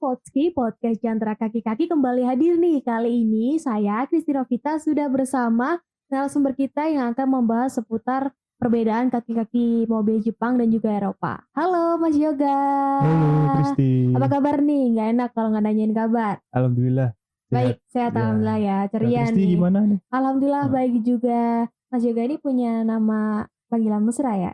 Potski, podcast Jantra Kaki-Kaki kembali hadir nih. Kali ini saya, Kristi Novita, sudah bersama narasumber kita yang akan membahas seputar perbedaan kaki-kaki mobil Jepang dan juga Eropa. Halo Mas Yoga. Halo Kristi. Apa kabar nih? Gak enak kalau nggak nanyain kabar. Alhamdulillah. Baik, sehat alhamdulillah ya. Ceria Kristi nih. gimana nih? Alhamdulillah baik juga. Mas Yoga ini punya nama panggilan mesra ya?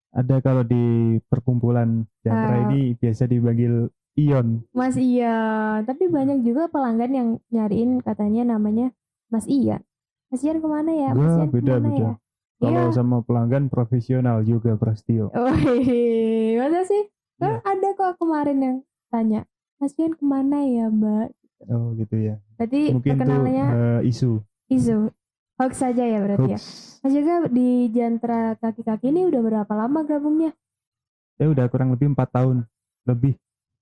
Ada kalau di perkumpulan Jantra ini biasa dipanggil Ion. Mas Ian. Tapi banyak juga pelanggan yang nyariin katanya namanya Mas Ian. Mas Ian kemana ya? Mas Ian beda. ya? Kalau Iya. sama pelanggan profesional juga Prastio. Wih, masa sih? Kan Iya. ada kok kemarin yang tanya, Mas Ian kemana ya Mbak? Oh gitu ya. Berarti Mungkin perkenalannya tuh isu. Hoax saja ya berarti ya. hoax. Mas juga di Jantra Kaki-Kaki ini udah berapa lama gabungnya? Ya udah kurang lebih 4 tahun lebih.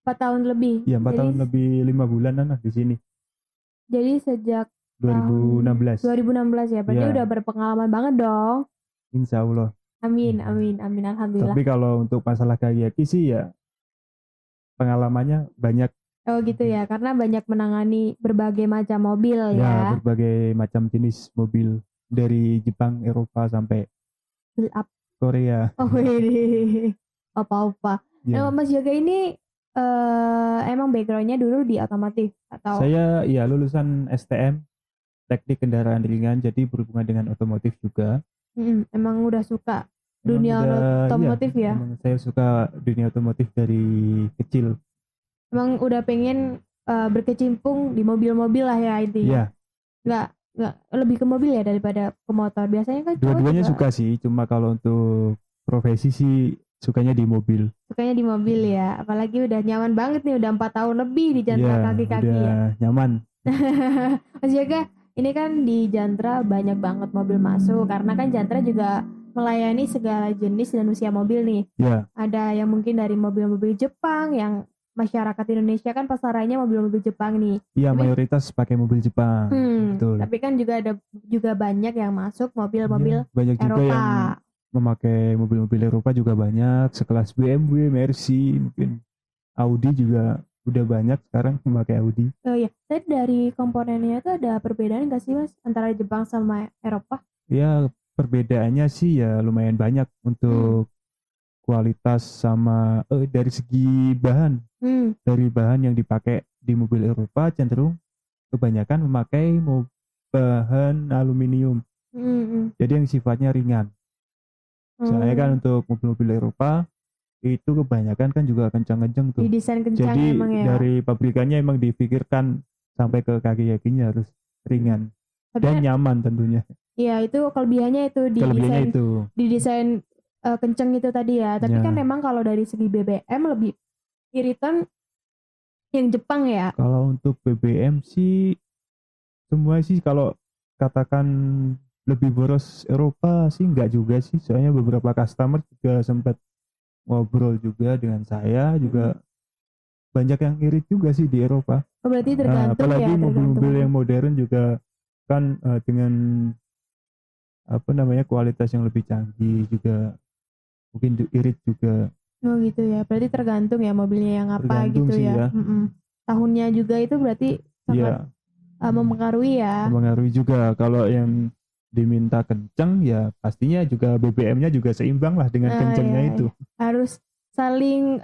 4 tahun lebih. Iya 4 tahun lebih 5 bulanan lah di sini. Jadi sejak 2016. 2016 ya. Berarti Iya. udah berpengalaman banget dong. Insya Allah. Amin alhamdulillah. Tapi kalau untuk masalah kaki sih ya pengalamannya banyak. Oh gitu ya, karena banyak menangani berbagai macam mobil Ya, ya. berbagai macam jenis mobil dari Jepang, Eropa sampai Build up. Korea. Oh ini apa-apa. Ya. Nah, Mas Yoga ini emang backgroundnya dulu di otomotif atau? Saya ya lulusan STM, Teknik Kendaraan Ringan, jadi berhubungan dengan otomotif juga. Emang udah suka dunia otomotif ya? Emang saya suka dunia otomotif dari kecil. Emang udah pengen berkecimpung di mobil-mobil lah ya intinya. Iya. Nggak lebih ke mobil ya daripada ke motor. Biasanya kan Dua-duanya suka sih, cuma kalau untuk profesi sih sukanya di mobil. Sukanya di mobil ya, apalagi udah nyaman banget nih, udah 4 tahun lebih di Jantra Kaki-Kaki udah ya. Nyaman. Mas Yoga, ini kan di Jantra banyak banget mobil masuk, karena kan Jantra juga melayani segala jenis dan usia mobil nih. Ya. Ada yang mungkin dari mobil-mobil Jepang, yang masyarakat Indonesia kan pasarannya mobil-mobil Jepang nih. Iya, mayoritas pakai mobil Jepang. Betul. Tapi kan juga ada banyak yang masuk mobil-mobil banyak Eropa. Juga yang memakai mobil-mobil Eropa juga banyak, sekelas BMW, Mercy, mungkin Audi juga udah banyak sekarang memakai Audi. Oh iya, tapi dari komponennya itu ada perbedaan nggak sih Mas antara Jepang sama Eropa? Ya perbedaannya sih ya lumayan banyak untuk kualitas sama dari segi bahan. Dari bahan yang dipakai di mobil Eropa cenderung kebanyakan memakai bahan aluminium. Jadi yang sifatnya ringan. Soalnya kan untuk mobil-mobil Eropa itu kebanyakan kan juga kencang-kencang tuh. Didesain kencang. Jadi emang ya. Dari pabrikannya emang dipikirkan sampai ke kaki-kakinya harus ringan dan nyaman tentunya. Iya, itu kelebihannya itu didesain kencang itu tadi ya. Tapi kan memang kalau dari segi BBM lebih iritan yang Jepang ya. Kalau untuk BBM sih semua sih kalau katakan lebih boros Eropa sih enggak juga sih. Soalnya beberapa customer juga sempat ngobrol juga dengan saya juga banyak yang irit juga sih di Eropa. Oh, berarti tergantung apalagi ya. mobil-mobil yang modern juga kan dengan kualitas yang lebih canggih juga mungkin irit juga. Oh gitu ya, berarti tergantung ya mobilnya yang apa tergantung gitu sih ya. Tahunnya juga itu berarti sangat mempengaruhi ya. Mempengaruhi juga. Kalau yang diminta kencang ya pastinya juga BBM-nya juga seimbang lah dengan kencangnya itu. Harus saling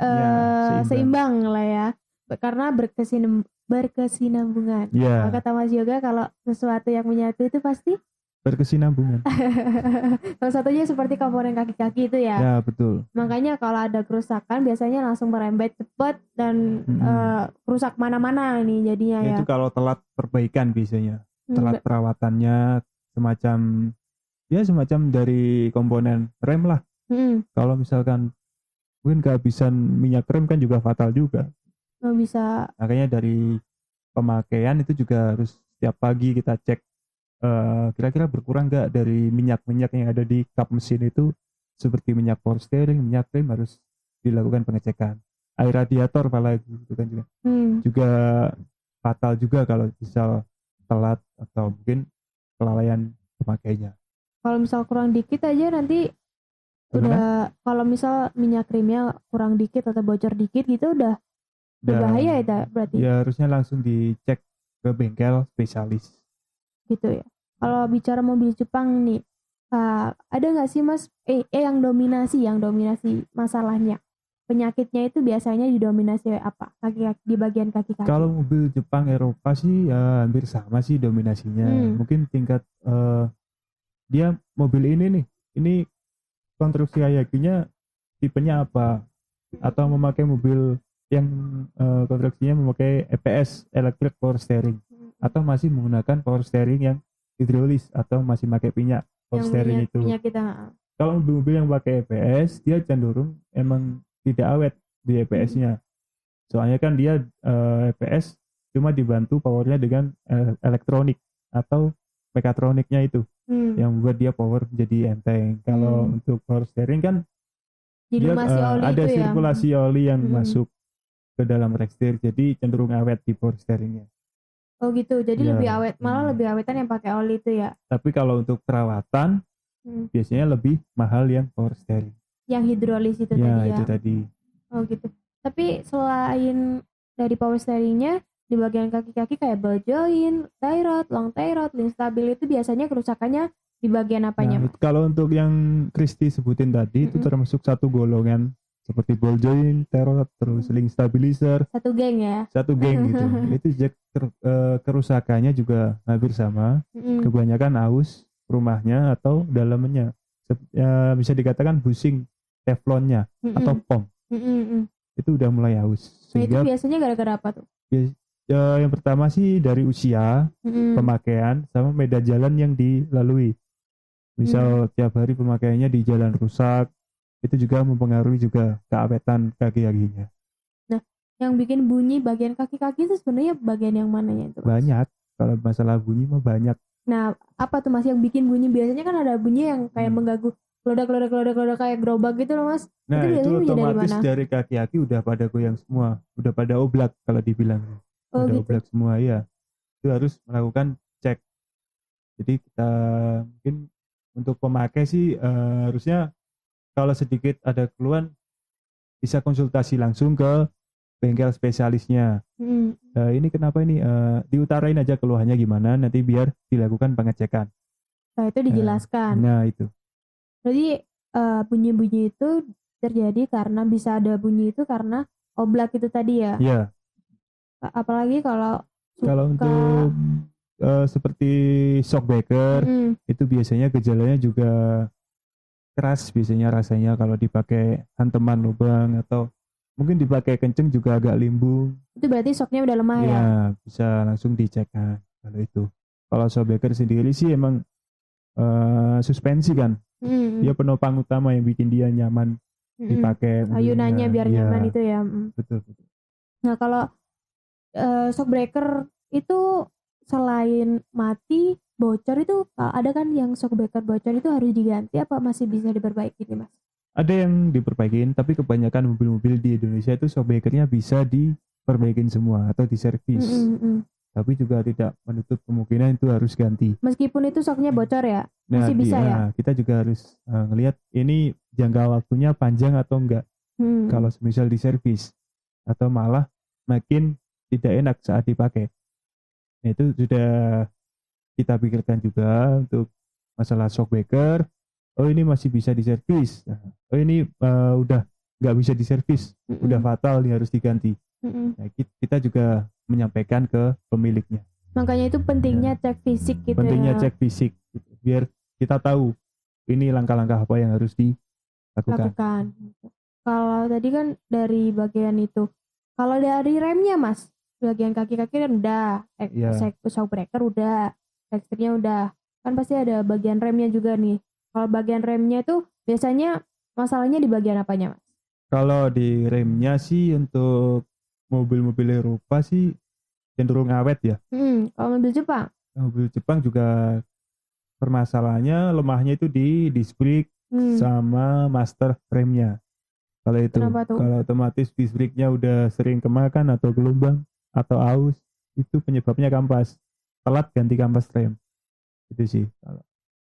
seimbang lah ya, karena berkesinambungan. Kata Mas Yoga kalau sesuatu yang menyatu itu pasti berkesinambungan. Salah satunya seperti komponen kaki-kaki itu ya. Ya betul. Makanya kalau ada kerusakan biasanya langsung merembet cepat dan rusak mana-mana ini jadinya ya. Itu kalau telat perbaikan biasanya, telat perawatannya semacam dari komponen rem lah. Kalau misalkan mungkin kehabisan minyak rem kan juga fatal juga. Bisa. Makanya dari pemakaian itu juga harus setiap pagi kita cek kira-kira berkurang nggak dari minyak-minyak yang ada di kap mesin itu, seperti minyak power steering, minyak rem harus dilakukan pengecekan. Air radiator apalagi itu kan juga fatal juga kalau misal telat atau mungkin kelalaian pemakainya. Kalau misal kurang dikit aja nanti udah, kalau misal minyak remnya kurang dikit atau bocor dikit gitu udah Berbahaya dan itu berarti. ya harusnya langsung dicek ke bengkel spesialis. Gitu ya. Kalau bicara mobil Jepang nih, ada nggak sih Mas yang dominasi masalahnya? Penyakitnya itu biasanya didominasi apa? Kaki-kaki, di bagian kaki-kaki. Kalau mobil Jepang Eropa sih ya hampir sama sih dominasinya. Mungkin tingkat dia mobil ini nih, ini konstruksi Hayakinya tipenya apa, atau memakai mobil yang konstruksinya memakai EPS, Electric Power Steering, atau masih menggunakan power steering yang hidrolis, atau masih pakai minyak power steering itu. Kalau mobil-mobil yang pakai EPS, dia cenderung emang tidak awet di EPS-nya. Soalnya kan dia EPS cuma dibantu powernya dengan elektronik atau mekatroniknya itu, yang membuat dia power jadi enteng. Kalau untuk power steering kan dia ada sirkulasi oli yang masuk ke dalam rack-steer, jadi cenderung awet di power steeringnya. Oh gitu, jadi lebih awet, malah lebih awetan yang pakai oli itu ya. Tapi kalau untuk perawatan biasanya lebih mahal yang power steering. Yang hidrolis itu tadi ya. Itu tadi. Oh gitu. Tapi selain dari power steeringnya, di bagian kaki-kaki kayak ball joint, tie rod, long tie rod, link stabil itu biasanya kerusakannya di bagian apanya? Nah, kalau untuk yang Kristi sebutin tadi itu termasuk satu golongan, seperti ball joint, tie rod, terus link stabilizer. Satu geng ya? Satu geng gitu. Itu kerusakannya juga hampir sama. Kebanyakan aus rumahnya atau dalamnya. Bisa dikatakan bushing teflonnya atau pom. Itu udah mulai aus. Sehingga, itu biasanya gara-gara apa tuh? Yang pertama sih dari usia, pemakaian, sama medan jalan yang dilalui. Misal tiap hari pemakaiannya di jalan rusak, itu juga mempengaruhi juga keawetan kaki-kakinya. Nah, yang bikin bunyi bagian kaki-kaki itu sebenarnya bagian yang mananya itu? Banyak. Kalau masalah bunyi mah banyak. Nah, apa tuh Mas yang bikin bunyi? Biasanya kan ada bunyi yang kayak mengganggu, kelodak kayak gerobak gitu loh Mas. Nah itu otomatis dari kaki-kaki udah pada goyang semua, udah pada oblak kalau dibilang. Udah gitu? Oblak semua ya. Itu harus melakukan cek. Jadi kita mungkin untuk pemakai sih harusnya kalau sedikit ada keluhan bisa konsultasi langsung ke bengkel spesialisnya. Ini kenapa ini? Diutarain aja keluhannya gimana, nanti biar dilakukan pengecekan. Nah itu dijelaskan. Nah itu. Jadi bunyi-bunyi itu terjadi karena bisa ada bunyi itu karena oblak itu tadi ya. Iya. Apalagi kalau untuk seperti shockbreaker itu biasanya gejalanya juga keras biasanya rasanya kalau dipakai hantaman lubang atau mungkin dipakai kenceng juga agak limbung. Itu berarti shocknya udah lemah ya? Iya, bisa langsung dicek kalau itu. Kalau shockbreaker sendiri sih emang suspensi kan. Dia penopang utama yang bikin dia nyaman dipakai. Ayunannya biar nyaman itu ya. Betul. Nah kalau shockbreaker itu selain mati, bocor itu ada kan yang shockbreaker bocor itu harus diganti apa masih bisa diperbaiki nih Mas? Ada yang diperbaikin, tapi kebanyakan mobil-mobil di Indonesia itu shockbreakernya bisa diperbaikin semua atau diservis. Tapi juga tidak menutup kemungkinan itu harus ganti. Meskipun itu shocknya bocor ya, masih bisa ya? Kita juga harus ngelihat ini jangka waktunya panjang atau enggak. Kalau misal diservis atau malah makin tidak enak saat dipakai. Nah itu sudah kita pikirkan juga untuk masalah shockbreaker. Oh ini masih bisa diservis. Oh ini udah nggak bisa diservis, udah fatal nih harus diganti. Nah, kita juga menyampaikan ke pemiliknya. Makanya itu pentingnya cek fisik gitu pentingnya cek fisik gitu. Biar kita tahu ini langkah-langkah apa yang harus dilakukan. Kalau tadi kan dari bagian itu, kalau dari remnya Mas, bagian kaki-kaki kan udah, shockbreaker udah, teksturnya udah, kan pasti ada bagian remnya juga nih. Kalau bagian remnya itu biasanya masalahnya di bagian apanya Mas? Kalau di remnya sih untuk mobil-mobil Eropa sih cenderung awet ya. Kalau mobil Jepang? Mobil Jepang juga permasalahannya lemahnya itu di disc brake sama master frame-nya. Kalau itu, kalau otomatis disc brake-nya udah sering kemakan atau gelombang atau aus, itu penyebabnya kampas. Telat ganti kampas rem. Itu sih.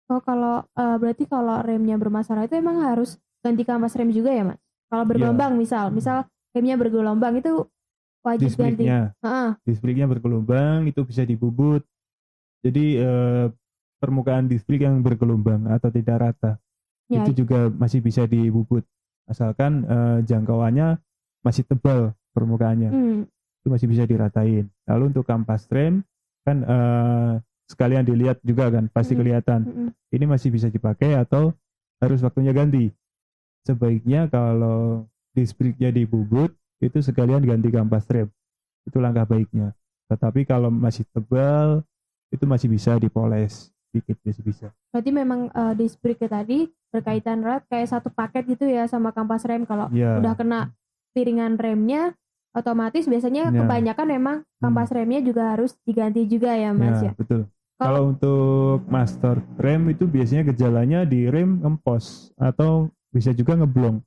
Kalau berarti kalau remnya bermasalah itu emang harus ganti kampas rem juga ya Mas? Kalau bergelombang misal remnya bergelombang itu wajib ganti. Displiknya bergelombang itu bisa dibubut. Jadi permukaan distrik yang bergelombang atau tidak rata itu juga masih bisa dibubut asalkan jangkauannya masih tebal permukaannya. Itu masih bisa diratain. Lalu untuk kampas rem kan sekalian dilihat juga kan pasti kelihatan ini masih bisa dipakai atau harus waktunya ganti. Sebaiknya kalau dispriknya dibubut itu sekalian ganti kampas rem, itu langkah baiknya. Tetapi kalau masih tebal itu masih bisa dipoles dikit, masih bisa. Berarti memang dispriknya tadi berkaitan erat kayak satu paket gitu ya sama kampas rem. Kalau udah kena piringan remnya otomatis biasanya kebanyakan memang kampas remnya juga harus diganti juga ya Mas ya. Betul. Kalau untuk master rem itu biasanya gejalanya di rem ngempos atau bisa juga ngeblong.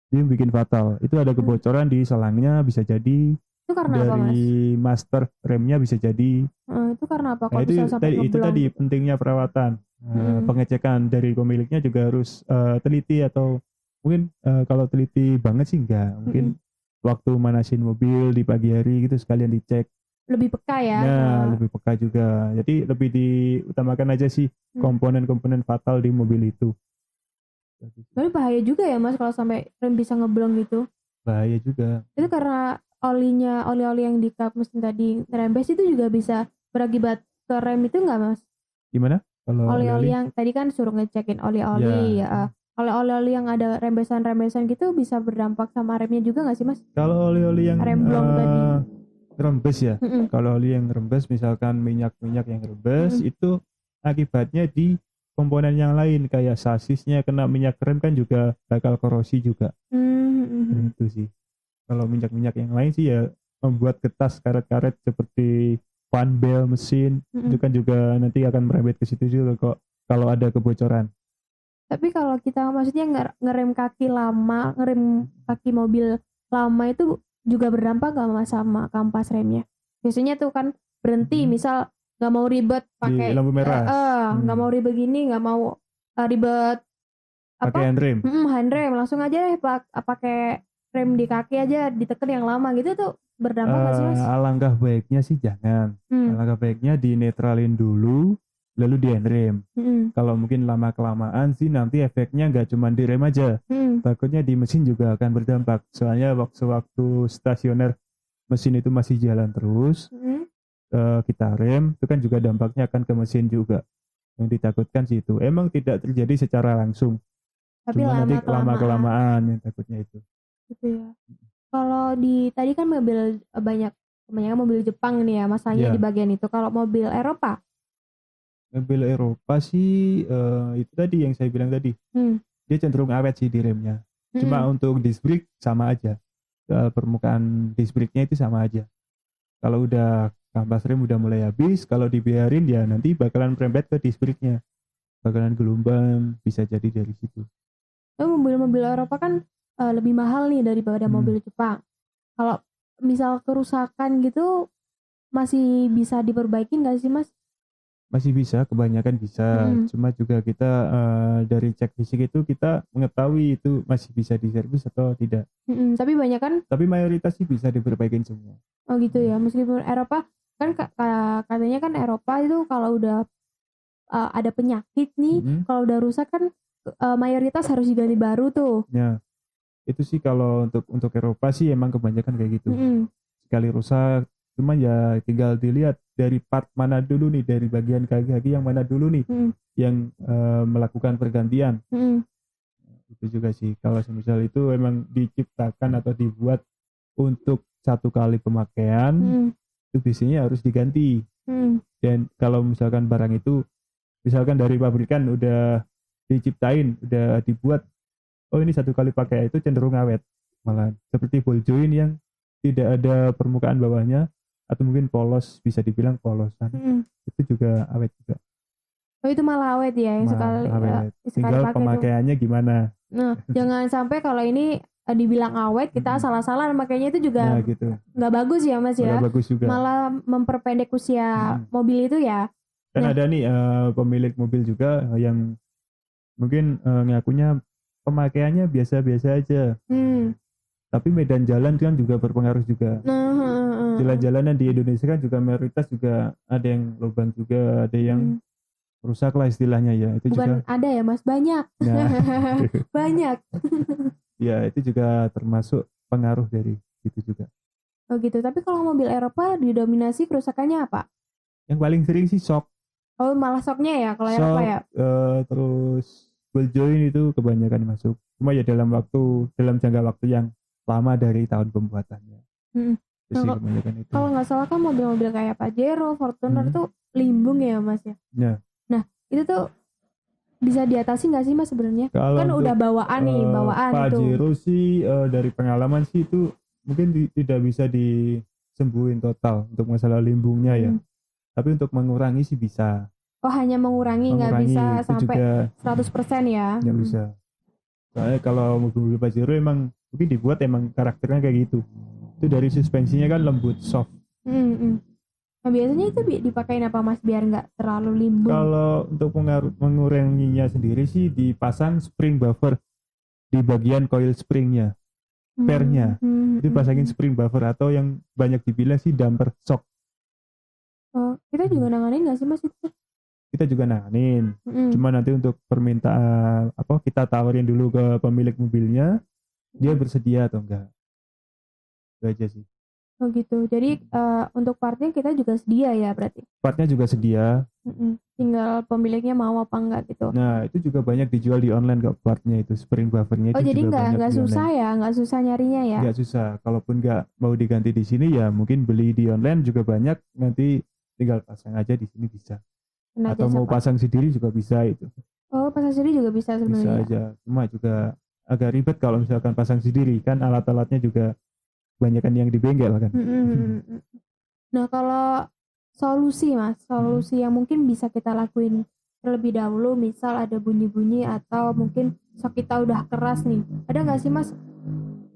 Jadi bikin fatal. Itu ada kebocoran di selangnya bisa jadi. Itu karena dari apa, Mas? Master remnya bisa jadi. Itu karena apa? Kok Itu bisa sampai ngeblong? Itu tadi pentingnya perawatan. Pengecekan dari pemiliknya juga harus teliti atau mungkin kalau teliti banget sih enggak. Mungkin waktu manasin mobil di pagi hari gitu sekalian dicek. Lebih peka ya? Lebih peka juga. Jadi lebih diutamakan aja sih komponen-komponen fatal di mobil itu. Tapi bahaya juga ya Mas kalau sampai rem bisa ngeblong gitu. Bahaya juga. Itu karena oli-oli yang di kap mesin tadi ngerembes itu juga bisa berakibat ke rem itu nggak Mas? Gimana? Kalau oli-oli yang tadi kan suruh ngecekin oli-oli ya. Kalau oli-oli yang ada rembesan-rembesan gitu bisa berdampak sama remnya juga nggak sih Mas? Kalau oli-oli yang rem blong tadi rembes ya. Kalau oli yang rembes misalkan minyak-minyak yang rembes itu akibatnya di komponen yang lain kayak sasisnya kena minyak rem kan juga bakal korosi juga. Itu sih. Kalau minyak-minyak yang lain sih ya membuat getas karet-karet seperti fan bel mesin itu kan juga nanti akan merembet ke situ juga kok kalau ada kebocoran. Tapi kalau kita maksudnya ngerem kaki lama, ngerem kaki mobil lama itu juga berdampak gak Mas sama kampas remnya? Biasanya tuh kan berhenti misal nggak mau ribet pakai lampu merah. Nggak mau ribet gini, nggak mau ribet pakai handrem. Handrem langsung aja deh pakai rem di kaki aja ditekan yang lama gitu tuh berdampak nggak sih Mas? Alangkah baiknya sih jangan. Alangkah baiknya dinetralin dulu lalu di handrem. Kalau mungkin lama kelamaan sih nanti efeknya nggak cuma di rem aja. Takutnya di mesin juga akan berdampak. Soalnya waktu stasioner mesin itu masih jalan terus. Kita rem itu kan juga dampaknya akan ke mesin juga. Yang ditakutkan sih itu. Emang tidak terjadi secara langsung. Tapi cuma nanti lama-kelamaan yang takutnya itu. Gitu ya. Kalau tadi kan mobil kebanyakan mobil Jepang nih ya masalahnya di bagian itu. Kalau mobil Eropa? Mobil Eropa sih itu tadi yang saya bilang tadi. Dia cenderung awet sih di remnya. Cuma untuk disc brake sama aja. Permukaan disc brake-nya itu sama aja. Kalau udah kampas rem udah mulai habis, kalau dibiarin ya nanti bakalan merembet ke disc brake-nya. Bakalan gelombang, bisa jadi dari situ. Mobil-mobil Eropa kan lebih mahal nih daripada mobil Jepang. Kalau misal kerusakan gitu masih bisa diperbaiki nggak sih Mas? Masih bisa, kebanyakan bisa. Cuma juga kita dari cek fisik itu kita mengetahui itu masih bisa diservis atau tidak. Tapi banyak kan? Tapi mayoritas sih bisa diperbaikin semua. Oh gitu ya. Meskipun Eropa kan katanya kan Eropa itu kalau udah ada penyakit nih, kalau udah rusak kan mayoritas harus diganti baru tuh. Ya. Itu sih kalau untuk Eropa sih emang kebanyakan kayak gitu. Sekali rusak, cuma ya tinggal dilihat dari part mana dulu nih, dari bagian kaki-kaki yang mana dulu nih yang melakukan pergantian. Itu juga sih kalau misal itu emang diciptakan atau dibuat untuk satu kali pemakaian itu biasanya harus diganti. Dan kalau misalkan barang itu misalkan dari pabrikan udah diciptain, udah dibuat, oh ini satu kali pakai itu cenderung awet malah seperti ball joint yang tidak ada permukaan bawahnya atau mungkin polos, bisa dibilang polosan, itu juga awet juga. Oh itu malah awet ya yang sekali tinggal pemakaiannya itu gimana. Nah jangan sampai kalau ini dibilang awet kita salah-salah makanya itu juga nggak bagus ya Mas ya. Bagus juga. Malah memperpendek usia mobil itu ya. Kan ada nih pemilik mobil juga yang mungkin ngakunya pemakaiannya biasa-biasa aja. Tapi medan jalan kan juga berpengaruh juga. Jalan-jalanan di Indonesia kan juga mayoritas juga ada yang lubang juga, ada yang rusak lah istilahnya ya. Itu Bukan juga ada ya Mas, banyak. nah, Banyak. ya itu juga termasuk pengaruh dari itu juga. Oh gitu. Tapi kalau mobil Eropa didominasi kerusakannya apa? Yang paling sering sih shock. Oh malah shocknya ya kalau Eropa ya? Terus ball joint itu kebanyakan masuk. Cuma ya dalam jangka waktu yang lama dari tahun pembuatannya. Terus Nah, kebanyakan itu. kalau nggak salah kan mobil-mobil kayak Pajero, Fortuner tuh limbung ya Mas ya? Ya. Nah itu tuh bisa diatasi nggak sih Mas sebenarnya? Kalau Kan untuk, udah bawaan nih, bawaan itu. Pajero sih dari pengalaman sih itu mungkin tidak bisa disembuhin total untuk masalah limbungnya ya. Tapi untuk mengurangi sih bisa. Oh hanya mengurangi nggak bisa sampai juga 100% ya? Nggak bisa. Soalnya kalau mobil-mobil Pajero emang mungkin dibuat emang karakternya kayak gitu. Itu dari suspensinya kan lembut, soft. Nah biasanya itu dipakein apa Mas biar nggak terlalu limbung? Kalau untuk menguranginya sendiri sih dipasang spring buffer di bagian coil springnya, pernya. Itu pasangin spring buffer atau yang banyak dibilang sih damper shock. Oh, kita juga nanganin nggak sih Mas itu? Kita juga nanganin. Cuma nanti untuk permintaan kita tawarin dulu ke pemilik mobilnya, dia bersedia atau enggak. Itu aja sih. Oh gitu. Jadi untuk partnya kita juga sedia ya berarti? Partnya juga sedia. Tinggal pemiliknya mau apa enggak gitu. Nah itu juga banyak dijual di online kok partnya itu, spring buffernya itu. Oh jadi juga nggak susah ya, nggak susah nyarinya ya? Nggak susah. Kalaupun nggak mau diganti di sini ya mungkin beli di online juga banyak. Nanti tinggal pasang aja di sini bisa. Atau mau pasang sendiri juga bisa itu. Oh pasang sendiri juga bisa sebenarnya? Bisa aja. Cuma juga agak ribet kalau misalkan pasang sendiri kan alat-alatnya juga kebanyakan yang di bengkel kan. Nah kalau solusi Mas, solusi yang mungkin bisa kita lakuin terlebih dahulu, misal ada bunyi-bunyi atau mungkin shock kita udah keras nih, ada nggak sih Mas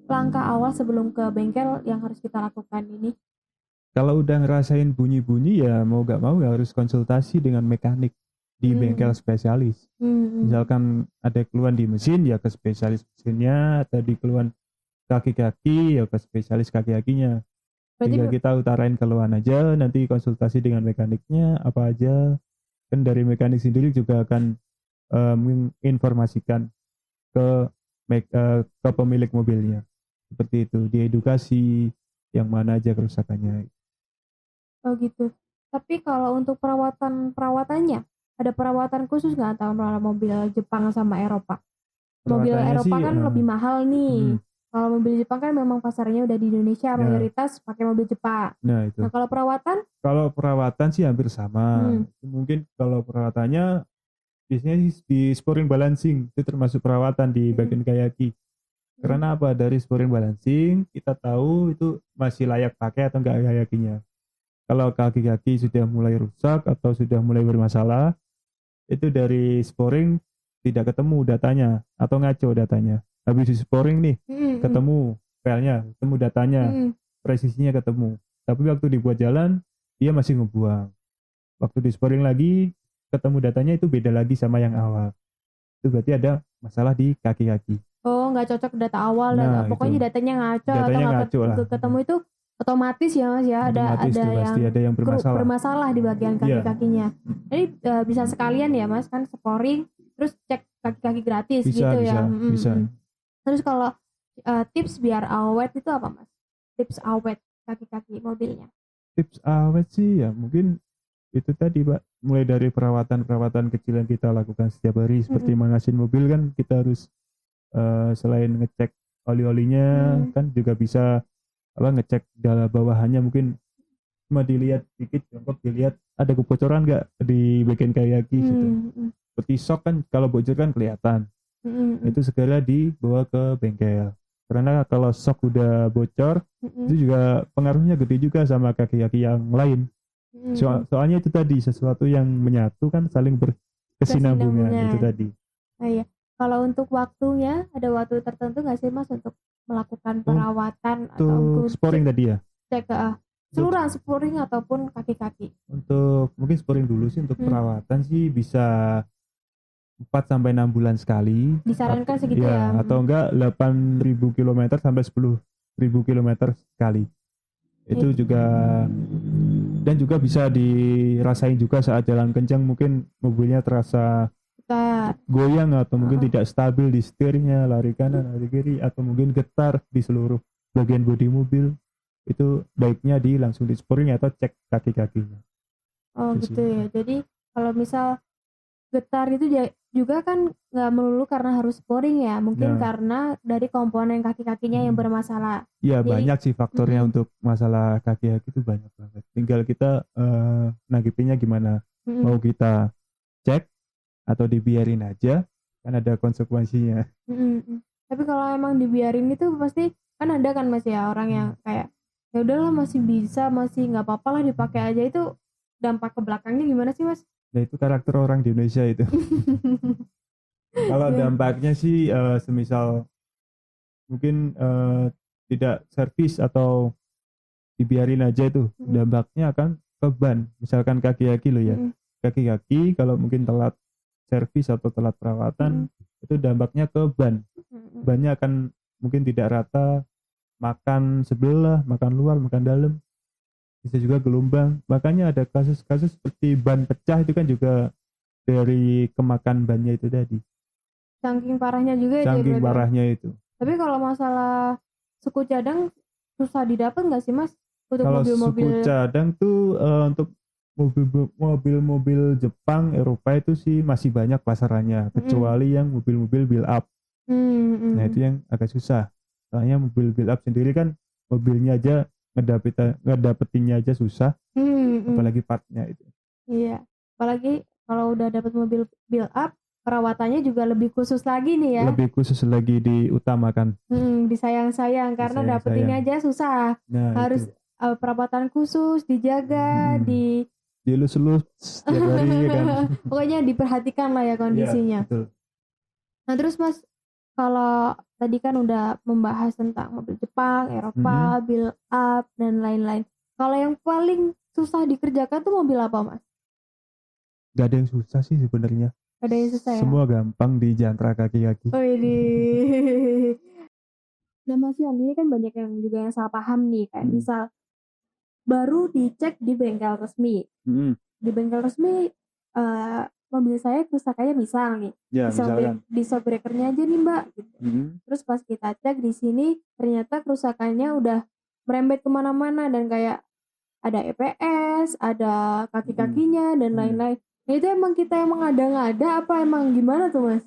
langkah awal sebelum ke bengkel yang harus kita lakukan ini? Kalau udah ngerasain bunyi-bunyi ya mau gak mau harus konsultasi dengan mekanik di bengkel spesialis. Misalkan ada keluhan di mesin ya ke spesialis mesinnya, atau di keluhan kaki-kaki ya ke spesialis kaki-kakinya. Tinggal kita utarain keluhan aja, nanti konsultasi dengan mekaniknya apa aja. Kan dari mekanik sendiri juga akan menginformasikan ke pemilik mobilnya. Seperti itu, diedukasi yang mana aja kerusakannya. Oh gitu. Tapi kalau untuk perawatannya, ada perawatan khusus nggak antara mobil Jepang sama Eropa? Mobil Eropa kan lebih mahal nih. Kalau mobil Jepang kan memang pasarnya udah di Indonesia, mayoritas pakai mobil Jepang. Nah itu. Nah kalau perawatan? Kalau perawatan sih hampir sama. Mungkin kalau perawatannya biasanya di sporing balancing itu termasuk perawatan di bagian kaki. Karena apa? Dari sporing balancing kita tahu itu masih layak pakai atau enggak kakinya. Kalau kaki-kaki sudah mulai rusak atau sudah mulai bermasalah, itu dari sporing tidak ketemu datanya atau ngaco datanya. Habis di sporing nih, ketemu filenya, ketemu datanya, presisinya ketemu. Tapi waktu dibuat jalan, dia masih ngebuang. Waktu di sporing lagi, ketemu datanya itu beda lagi sama yang awal. Itu berarti ada masalah di kaki-kaki. Oh, nggak cocok data awal, dan pokoknya datanya ngaco atau nggak ketemu itu otomatis ya Mas ya, ada yang bermasalah di bagian kaki-kakinya. Jadi bisa sekalian ya Mas kan sporing, terus cek kaki-kaki gratis bisa, gitu ya. Bisa. Terus kalau tips biar awet itu apa Mas? Tips awet kaki-kaki mobilnya? Tips awet sih ya mungkin itu tadi Pak, mulai dari perawatan kecil yang kita lakukan setiap hari. Seperti manasin mobil kan kita harus selain ngecek oli-olinya kan juga bisa ngecek dalam bawahannya, mungkin cuma dilihat dikit, jongkok dilihat ada kebocoran nggak di bagian kaki gitu. Seperti shock kan kalau bocor kan kelihatan. Itu segera dibawa ke bengkel. Karena kalau shock udah bocor, itu juga pengaruhnya gede juga sama kaki-kaki yang lain. Soalnya itu tadi sesuatu yang menyatu kan saling berkesinambungan itu tadi. Oh, iya. Kalau untuk waktunya ada waktu tertentu nggak sih Mas untuk melakukan perawatan atau sporing tadi ya? Cek seluruh sporing ataupun kaki-kaki. Untuk mungkin sporing dulu sih untuk perawatan sih bisa 4 sampai 6 bulan sekali. Disarankan segitu ya. Atau enggak 8.000 km sampai 10.000 km sekali. Itu juga, dan juga bisa dirasain juga saat jalan kencang, mungkin mobilnya terasa goyang atau mungkin tidak stabil di setirnya, lari kanan, lari kiri, atau mungkin getar di seluruh bagian bodi mobil. Itu baiknya langsung di sporing atau cek kaki-kakinya. Oh gitu ya. Jadi kalau misal getar itu juga kan nggak melulu karena harus sporing ya, mungkin karena dari komponen kaki-kakinya yang bermasalah. Iya, banyak sih faktornya untuk masalah kaki-kaki itu, banyak banget. Tinggal kita nanggepinnya gimana. Mau kita cek atau dibiarin aja, kan ada konsekuensinya. Tapi kalau emang dibiarin itu pasti kan ada kan Mas ya orang yang kayak ya udahlah masih bisa, masih nggak apa-apa lah dipakai aja. Itu dampak ke belakangnya gimana sih Mas? Nah itu karakter orang di Indonesia itu. Kalau dampaknya sih semisal mungkin tidak servis atau dibiarin aja, itu dampaknya akan ke ban. Misalkan kaki-kaki lo ya, kaki-kaki kalau mungkin telat servis atau telat perawatan, itu dampaknya ke ban. Bannya akan mungkin tidak rata, makan sebelah, makan luar, makan dalam, bisa juga gelombang. Makanya ada kasus-kasus seperti ban pecah itu kan juga dari kemakan bannya itu tadi. Saking parahnya juga Saking parahnya itu. Tapi kalau masalah suku cadang susah didapat nggak sih Mas? Untuk kalau mobil-mobil suku cadang tuh untuk mobil-mobil Jepang, Eropa itu sih masih banyak pasarannya, kecuali yang mobil-mobil build up. Nah itu yang agak susah. Soalnya mobil build up sendiri kan mobilnya aja ngedapetinnya aja susah, apalagi partnya itu. Iya, apalagi kalau udah dapat mobil build up, perawatannya juga lebih khusus lagi nih ya. Lebih khusus lagi diutamakan. Disayang-sayang karena dapetinnya aja susah. Harus perawatan khusus, dijaga, dilus-lus setiap hari kan. Pokoknya diperhatikan lah ya kondisinya. Ya, betul. Nah terus Mas, kalau tadi kan udah membahas tentang mobil Jepang, Eropa, build up dan lain-lain. Kalau yang paling susah dikerjakan tuh mobil apa Mas? Gak ada yang susah sih sebenarnya. Ada yang susah ya? Semua gampang di jantra kaki-kaki. Oh ini. Nah Mas Yan, ini kan banyak yang juga yang salah paham nih. Kayak misal baru dicek di bengkel resmi. Di bengkel resmi mobil saya kerusakannya misal nih. Ya, di shock breakernya aja nih Mbak. Gitu. Terus pas kita cek di sini ternyata kerusakannya udah merembet kemana-mana dan kayak ada EPS, ada kaki-kakinya dan lain-lain. Nah itu emang kita emang ngada-ngada apa emang gimana tuh Mas?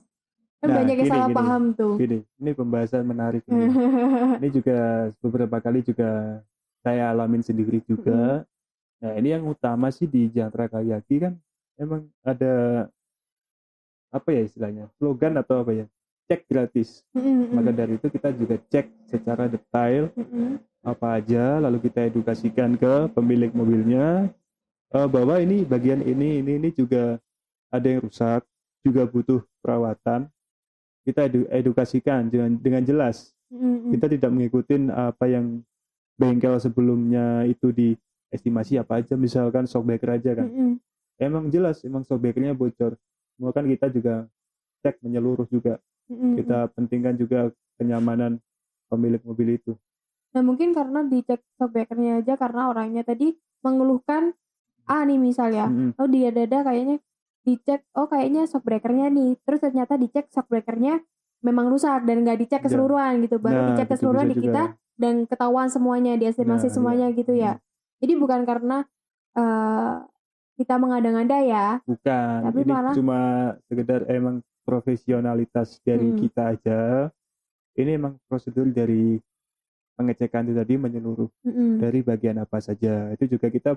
Kan banyak yang salah paham tuh. Ini pembahasan menarik ini. Ini juga beberapa kali juga saya alamin sendiri juga. Nah ini yang utama sih di jantra kaki-kaki kan emang ada apa ya istilahnya, slogan atau apa ya, cek gratis. Maka dari itu kita juga cek secara detail apa aja, lalu kita edukasikan ke pemilik mobilnya bahwa ini bagian ini juga ada yang rusak, juga butuh perawatan. Kita edukasikan dengan jelas. Kita tidak mengikuti apa yang bengkel sebelumnya itu diestimasi apa aja, misalkan shockbreaker aja kan. Emang jelas, emang shockbreakernya bocor. Semua kan kita juga cek menyeluruh juga. Kita pentingkan juga kenyamanan pemilik mobil itu. Nah mungkin karena dicek shockbreakernya aja karena orangnya tadi mengeluhkan nih misalnya, oh dia dada kayaknya dicek, oh kayaknya shockbreakernya nih, terus ternyata dicek shockbreakernya memang rusak dan nggak dicek keseluruhan gitu, baru dicek keseluruhan di kita dan ketahuan semuanya, diestimasi semuanya gitu ya. Jadi bukan karena kita mengada-ngada ya. Bukan, tapi ini cuma sekedar emang profesionalitas dari kita aja. Ini emang prosedur dari pengecekan itu tadi menyeluruh dari bagian apa saja. Itu juga kita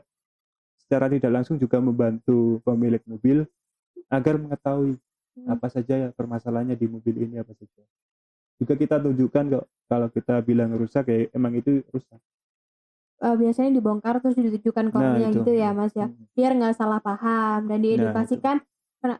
secara tidak langsung juga membantu pemilik mobil agar mengetahui apa saja ya permasalahannya di mobil ini apa saja. Juga kita tunjukkan kok kalau kita bilang rusak ya emang itu rusak. Biasanya dibongkar terus ditunjukkan kornya gitu ya Mas ya, biar nggak salah paham dan diedukasikan.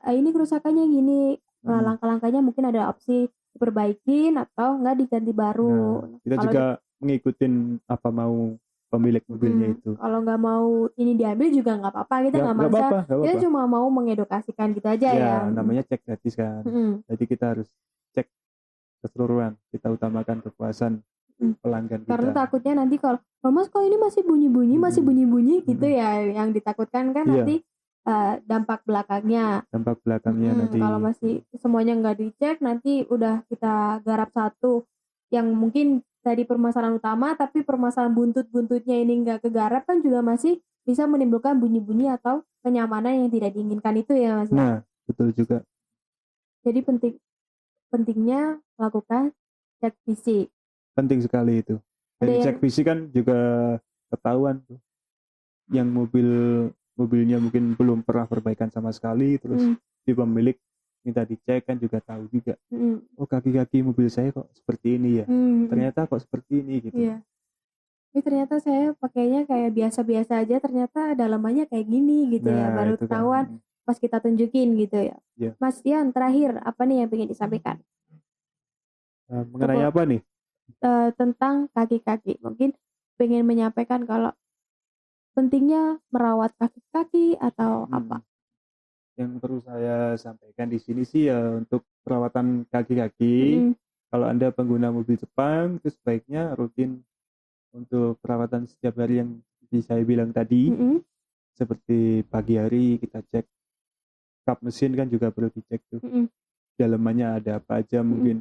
Ini kerusakannya gini, langkah-langkahnya mungkin ada opsi diperbaikin atau nggak diganti baru. Kita juga ngikutin apa mau pemilik mobilnya itu. Kalau nggak mau ini diambil juga nggak apa-apa, kita nggak maksa. Nggak Kita apa-apa. cuma mau mengedukasikan gitu aja ya. Ya, namanya cek gratis kan. Jadi kita harus cek keseluruhan. Kita utamakan kepuasan pelanggan kita. Karena takutnya nanti kalau Mas kok ini masih bunyi-bunyi gitu ya, yang ditakutkan kan nanti dampak belakangnya nanti kalau masih semuanya nggak dicek, nanti udah kita garap satu yang mungkin tadi permasalahan utama, tapi permasalahan buntut-buntutnya ini nggak kegarap kan juga masih bisa menimbulkan bunyi-bunyi atau kenyamanan yang tidak diinginkan itu ya Mas. Nah, betul juga. Jadi pentingnya melakukan cek fisik. Penting sekali itu. Dari cek fisik kan juga ketahuan tuh. Yang mobilnya mungkin belum pernah perbaikan sama sekali, terus di pemilik minta dicek kan juga tahu juga. Oh, kaki-kaki mobil saya kok seperti ini ya. Ternyata kok seperti ini gitu. Iya. Tapi ternyata saya pakainya kayak biasa-biasa aja, ternyata dalamannya kayak gini gitu ya. Baru ketahuan pas kita tunjukin gitu ya. Mas Ian, terakhir apa nih yang ingin disampaikan? Mengenai apa nih? Tentang kaki-kaki. Mungkin pengen menyampaikan kalau pentingnya merawat kaki-kaki atau apa? Yang perlu saya sampaikan di sini sih ya, untuk perawatan kaki-kaki. Kalau Anda pengguna mobil Jepang, itu sebaiknya rutin untuk perawatan setiap hari yang saya bilang tadi. Seperti pagi hari kita cek kap mesin kan juga perlu dicek tuh. Dalamannya ada apa aja, mungkin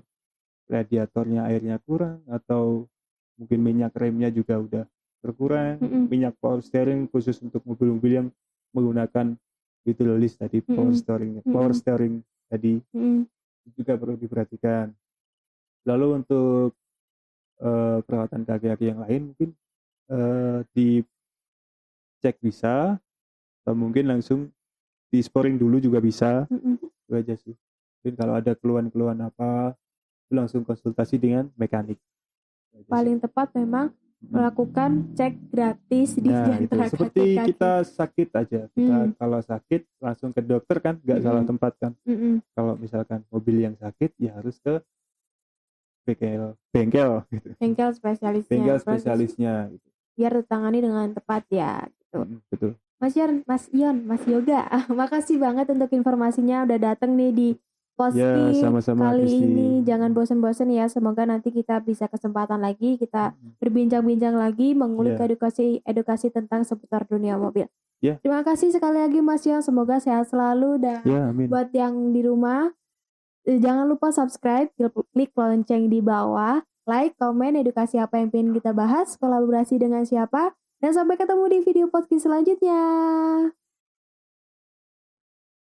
radiatornya airnya kurang, atau mungkin minyak remnya juga udah berkurang, minyak power steering khusus untuk mobil-mobil yang menggunakan hidrolis tadi, power steering tadi juga perlu diperhatikan. Lalu untuk perawatan kaki-kaki yang lain mungkin dicek bisa, atau mungkin langsung di sporing dulu juga bisa. Itu aja sih. Mungkin kalau ada keluhan-keluhan apa, langsung konsultasi dengan mekanik. Paling tepat memang melakukan cek gratis di Jantra seperti kaki-kaki. kita sakit aja, kita kalau sakit langsung ke dokter kan, nggak salah tempat kan. Kalau misalkan mobil yang sakit ya harus ke bengkel gitu. Bengkel spesialisnya gitu. Biar ditangani dengan tepat ya gitu. Betul. Mas Ion, Mas Yoga, makasih banget untuk informasinya udah datang nih di Poski sama-sama, kali Kristi. ini. Jangan bosen-bosen ya, semoga nanti kita bisa kesempatan lagi, kita berbincang-bincang lagi, mengulik edukasi tentang seputar dunia mobil. Terima kasih sekali lagi Mas Ion, semoga sehat selalu, dan buat yang di rumah jangan lupa subscribe, klik lonceng di bawah, like, komen, edukasi apa yang pengen kita bahas, kolaborasi dengan siapa, dan sampai ketemu di video podcast selanjutnya.